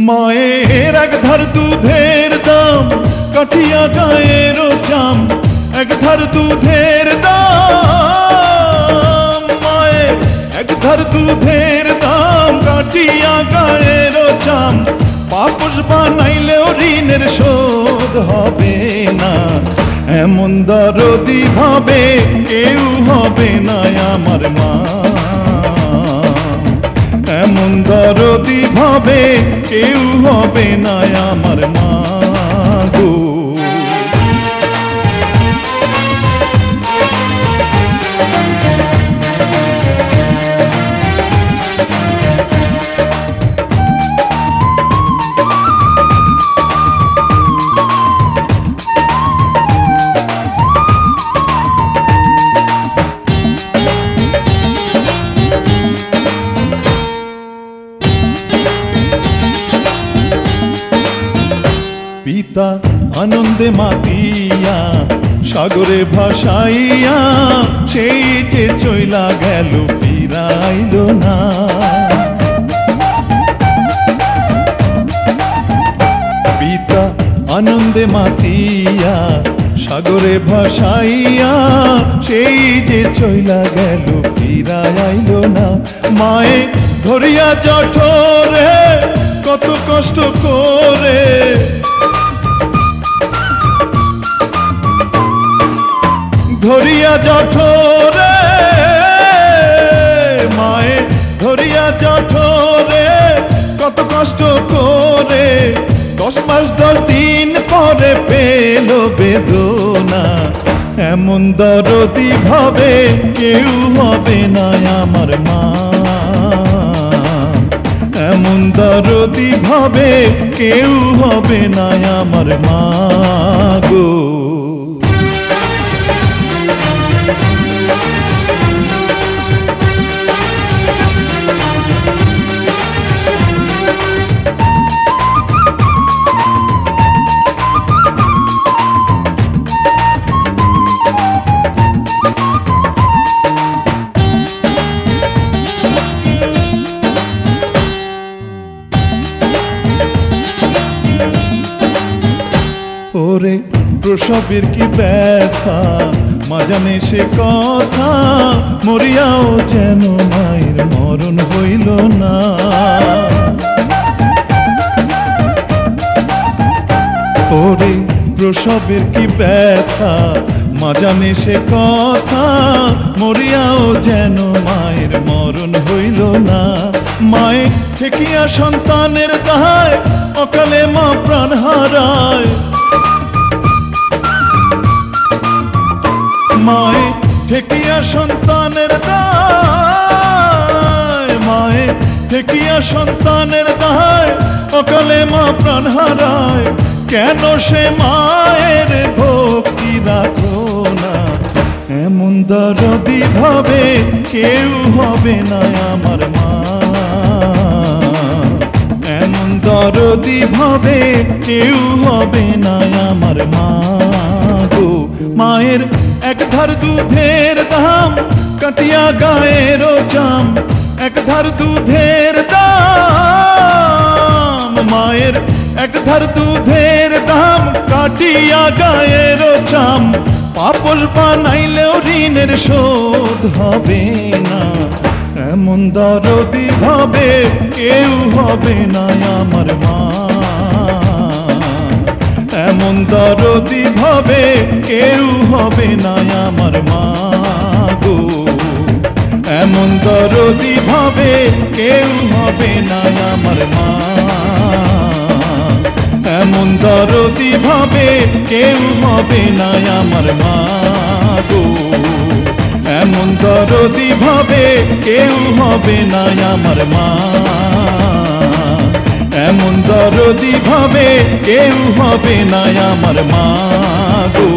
মায়ের এক ধার দুধের দাম কাটিয়া গায়ের চাম, এক ধার দুধের দাম, মায়ের এক ধার দুধের দাম কাটিয়া গায়ের চাম, পাপস বানাইলেও ঋণের শোধ হবে না। এমন দরদি ভাবে কেউ হবে না আমার মা, এমন দরদি ভাবে কেউ হবে না আমার মা গো। পিতা আনন্দে মাতিয়া সাগরে ভাসাইয়া, সেই যে চইলা গেল ফিরাইল না। পিতা আনন্দে মাতিয়া সাগরে ভাসাইয়া, সেই যে চইলা গেল ফিরাইল না। মায়ে ধরিয়া জঠরে কত কষ্ট করে, ধরিয়া জঠরে, মায়ে ধরিয়া জঠরে কত কষ্ট করে, 10 মাস 10 দিন পরে পেল বেদনা। এমন দরদি ভাবে কেউ হবে না আমার মা, এমন দরদি ভাবে কেউ হবে না আমার মা গো। ওরে প্রসবের কি ব্যথা মা জানে সে কথা, মরিয়াও যেন মায়ের মরণ হইল না। ওরে প্রসবের কি ব্যথা মা জানে সে কথা, মরিয়াও যেন মায়ের মরণ হইল না। মায়ে ঠেকিয়া সন্তানের দায় অকালে মা প্রাণ হারায়, মায়ে ঠেকিয়া সন্তানের দায়, মায়ে ঠেকিয়া সন্তানের দায় অকালে মা প্রাণ হারায়। কেন সে মায়ের ভক্তি রাখো না, এমন দরদি ভাবে কেউ হবে না আমার মা, এমন দরদি ভাবে কেউ হবে না আমার মা গো। মায়ের এক ধার দুধের দাম কাটিয়া গায়ের চাম, এক ধার দুধের দাম, মায়ের এক ধার দুধের দাম কাটিয়া গায়ের চাম, পাপস বানাইলেও ঋণের শোধ হবে না। এমন দরদি ভাবে কেউ হবে না আমার মা, এমন দরদি ভাবে কেউ হবে না আমার মা গো। এমন দরদি ভাবে কেউ হবে না আমার মা, এমন দরদি ভাবে কেউ হবে না আমার মা গো। এমন দরদি ভাবে কেউ হবে না আমার মা, এমন দরদি ভাবে কেউ হবে না আমার মা গো।